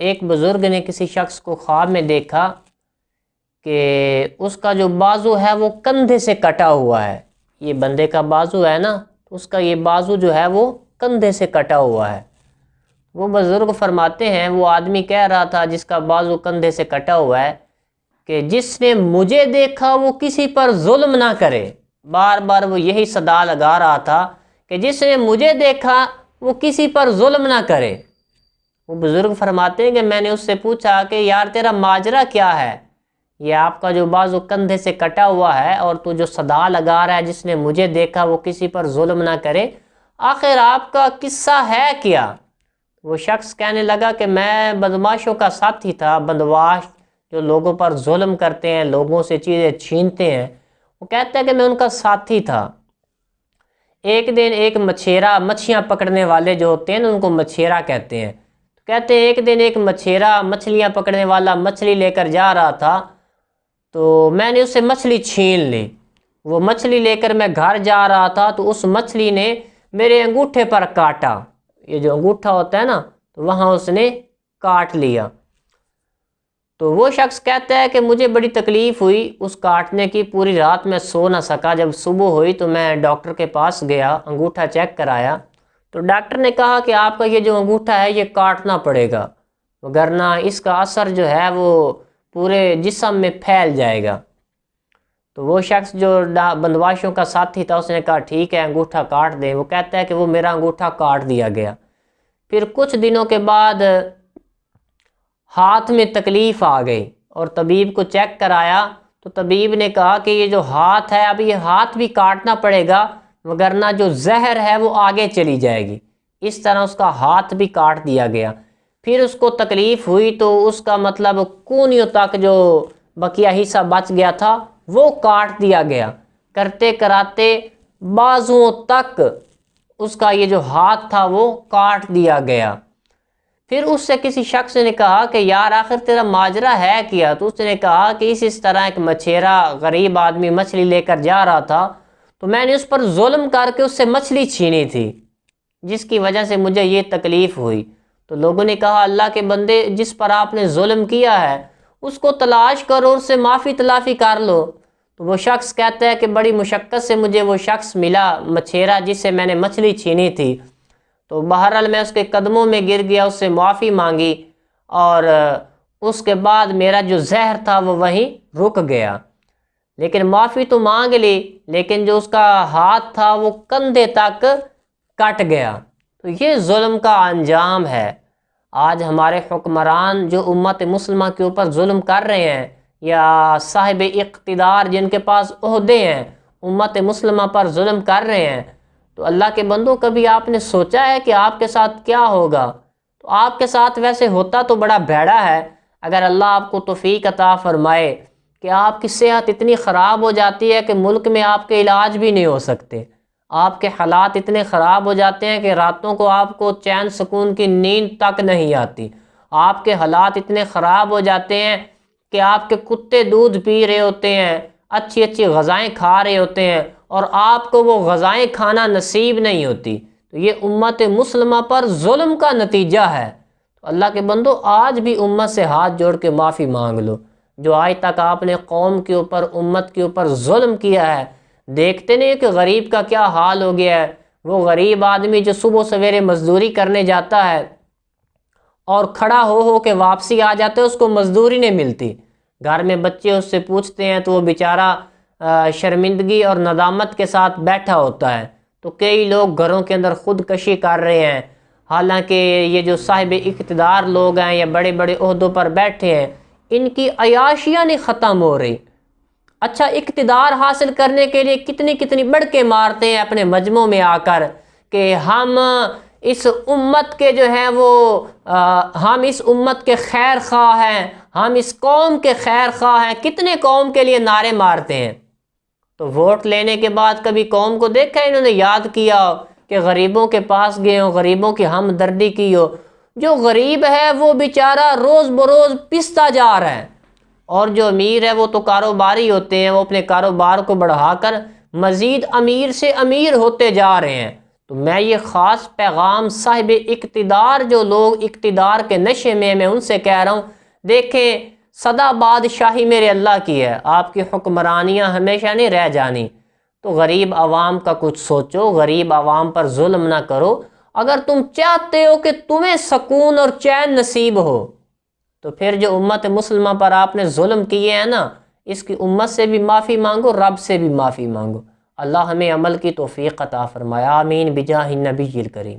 ایک بزرگ نے کسی شخص کو خواب میں دیکھا کہ اس کا جو بازو ہے وہ کندھے سے کٹا ہوا ہے۔ یہ بندے کا بازو ہے نا، اس کا یہ بازو جو ہے وہ کندھے سے کٹا ہوا ہے۔ وہ بزرگ فرماتے ہیں وہ آدمی کہہ رہا تھا جس کا بازو کندھے سے کٹا ہوا ہے کہ جس نے مجھے دیکھا وہ کسی پر ظلم نہ کرے۔ بار بار وہ یہی صدا لگا رہا تھا کہ جس نے مجھے دیکھا وہ کسی پر ظلم نہ کرے۔ وہ بزرگ فرماتے ہیں کہ میں نے اس سے پوچھا کہ یار تیرا ماجرا کیا ہے؟ یہ آپ کا جو بازو کندھے سے کٹا ہوا ہے اور تو جو صدا لگا رہا ہے جس نے مجھے دیکھا وہ کسی پر ظلم نہ کرے، آخر آپ کا قصہ ہے کیا؟ وہ شخص کہنے لگا کہ میں بدماشوں کا ساتھی تھا، بدماش جو لوگوں پر ظلم کرتے ہیں، لوگوں سے چیزیں چھینتے ہیں، وہ کہتا ہے کہ میں ان کا ساتھی تھا۔ ایک دن ایک مچھیرا، مچھیاں پکڑنے والے جو ہوتے ہیں ان کو مچھیرا کہتے ہیں، کہتے ہیں ایک دن ایک مچھیرا مچھلیاں پکڑنے والا مچھلی لے کر جا رہا تھا تو میں نے اس سے مچھلی چھین لی۔ وہ مچھلی لے کر میں گھر جا رہا تھا تو اس مچھلی نے میرے انگوٹھے پر کاٹا، یہ جو انگوٹھا ہوتا ہے نا تو وہاں اس نے کاٹ لیا۔ تو وہ شخص کہتا ہے کہ مجھے بڑی تکلیف ہوئی اس کاٹنے کی، پوری رات میں سو نہ سکا۔ جب صبح ہوئی تو میں ڈاکٹر کے پاس گیا، انگوٹھا چیک کرایا تو ڈاکٹر نے کہا کہ آپ کا یہ جو انگوٹھا ہے یہ کاٹنا پڑے گا، وگرنہ اس کا اثر جو ہے وہ پورے جسم میں پھیل جائے گا۔ تو وہ شخص جو بندواشوں کا ساتھی تھا اس نے کہا ٹھیک ہے انگوٹھا کاٹ دیں۔ وہ کہتا ہے کہ وہ میرا انگوٹھا کاٹ دیا گیا۔ پھر کچھ دنوں کے بعد ہاتھ میں تکلیف آ گئی اور طبیب کو چیک کرایا تو طبیب نے کہا کہ یہ جو ہاتھ ہے اب یہ ہاتھ بھی کاٹنا پڑے گا، وگرنہ جو زہر ہے وہ آگے چلی جائے گی۔ اس طرح اس کا ہاتھ بھی کاٹ دیا گیا۔ پھر اس کو تکلیف ہوئی تو اس کا مطلب کونیوں تک جو بقیہ حصہ بچ گیا تھا وہ کاٹ دیا گیا۔ کرتے کراتے بازوؤں تک اس کا یہ جو ہاتھ تھا وہ کاٹ دیا گیا۔ پھر اس سے کسی شخص نے کہا کہ یار آخر تیرا ماجرا ہے کیا؟ تو اس نے کہا کہ اس طرح ایک مچھیرا غریب آدمی مچھلی لے کر جا رہا تھا تو میں نے اس پر ظلم کر کے اس سے مچھلی چھینی تھی، جس کی وجہ سے مجھے یہ تکلیف ہوئی۔ تو لوگوں نے کہا اللہ کے بندے جس پر آپ نے ظلم کیا ہے اس کو تلاش کرو، اس سے معافی تلافی کر لو۔ تو وہ شخص کہتا ہے کہ بڑی مشقت سے مجھے وہ شخص ملا مچھیرا جس سے میں نے مچھلی چھینی تھی، تو بہرحال میں اس کے قدموں میں گر گیا، اس سے معافی مانگی اور اس کے بعد میرا جو زہر تھا وہ وہیں رک گیا۔ لیکن معافی تو مانگ لی لیکن جو اس کا ہاتھ تھا وہ کندھے تک کٹ گیا۔ تو یہ ظلم کا انجام ہے۔ آج ہمارے حکمران جو امت مسلمہ کے اوپر ظلم کر رہے ہیں یا صاحب اقتدار جن کے پاس عہدے ہیں امت مسلمہ پر ظلم کر رہے ہیں، تو اللہ کے بندوں کبھی آپ نے سوچا ہے کہ آپ کے ساتھ کیا ہوگا؟ تو آپ کے ساتھ ویسے ہوتا تو بڑا بھیڑا ہے اگر اللہ آپ کو توفیق عطا فرمائے کہ آپ کی صحت اتنی خراب ہو جاتی ہے کہ ملک میں آپ کے علاج بھی نہیں ہو سکتے، آپ کے حالات اتنے خراب ہو جاتے ہیں کہ راتوں کو آپ کو چین سکون کی نیند تک نہیں آتی، آپ کے حالات اتنے خراب ہو جاتے ہیں کہ آپ کے کتے دودھ پی رہے ہوتے ہیں، اچھی اچھی غذائیں کھا رہے ہوتے ہیں اور آپ کو وہ غذائیں کھانا نصیب نہیں ہوتی۔ تو یہ امت مسلمہ پر ظلم کا نتیجہ ہے۔ تو اللہ کے بندو آج بھی امت سے ہاتھ جوڑ کے معافی مانگ لو، جو آج تک آپ نے قوم کے اوپر امت کے اوپر ظلم کیا ہے۔ دیکھتے نہیں کہ غریب کا کیا حال ہو گیا ہے؟ وہ غریب آدمی جو صبح سویرے مزدوری کرنے جاتا ہے اور کھڑا ہو کے واپسی آ جاتا ہے، اس کو مزدوری نہیں ملتی، گھر میں بچے اس سے پوچھتے ہیں تو وہ بیچارہ شرمندگی اور ندامت کے ساتھ بیٹھا ہوتا ہے۔ تو کئی لوگ گھروں کے اندر خودکشی کر رہے ہیں، حالانکہ یہ جو صاحب اقتدار لوگ ہیں یا بڑے بڑے عہدوں پر بیٹھے ہیں ان کی عیاشیاں نہیں ختم ہو رہی۔ اچھا اقتدار حاصل کرنے کے لیے کتنی کتنی بڑکے مارتے ہیں اپنے مجمع میں آ کر کہ ہم اس امت کے جو ہیں وہ ہم اس امت کے خیر خواہ ہیں، ہم اس قوم کے خیر خواہ ہیں، کتنے قوم کے لیے نعرے مارتے ہیں۔ تو ووٹ لینے کے بعد کبھی قوم کو دیکھا انہوں نے یاد کیا ہو کہ غریبوں کے پاس گئے ہوں، غریبوں کی ہمدردی کی ہو؟ جو غریب ہے وہ بیچارہ روز بروز پستا جا رہا ہے، اور جو امیر ہے وہ تو کاروباری ہوتے ہیں، وہ اپنے کاروبار کو بڑھا کر مزید امیر سے امیر ہوتے جا رہے ہیں۔ تو میں یہ خاص پیغام صاحب اقتدار جو لوگ اقتدار کے نشے میں ان سے کہہ رہا ہوں، دیکھیں سدا بادشاہی میرے اللہ کی ہے، آپ کی حکمرانیاں ہمیشہ نہیں رہ جانی، تو غریب عوام کا کچھ سوچو، غریب عوام پر ظلم نہ کرو۔ اگر تم چاہتے ہو کہ تمہیں سکون اور چین نصیب ہو تو پھر جو امت مسلمہ پر آپ نے ظلم کیے ہیں نا، اس کی امت سے بھی معافی مانگو، رب سے بھی معافی مانگو۔ اللہ ہمیں عمل کی توفیق عطا فرمائے، آمین بجاہ النبی الکریم۔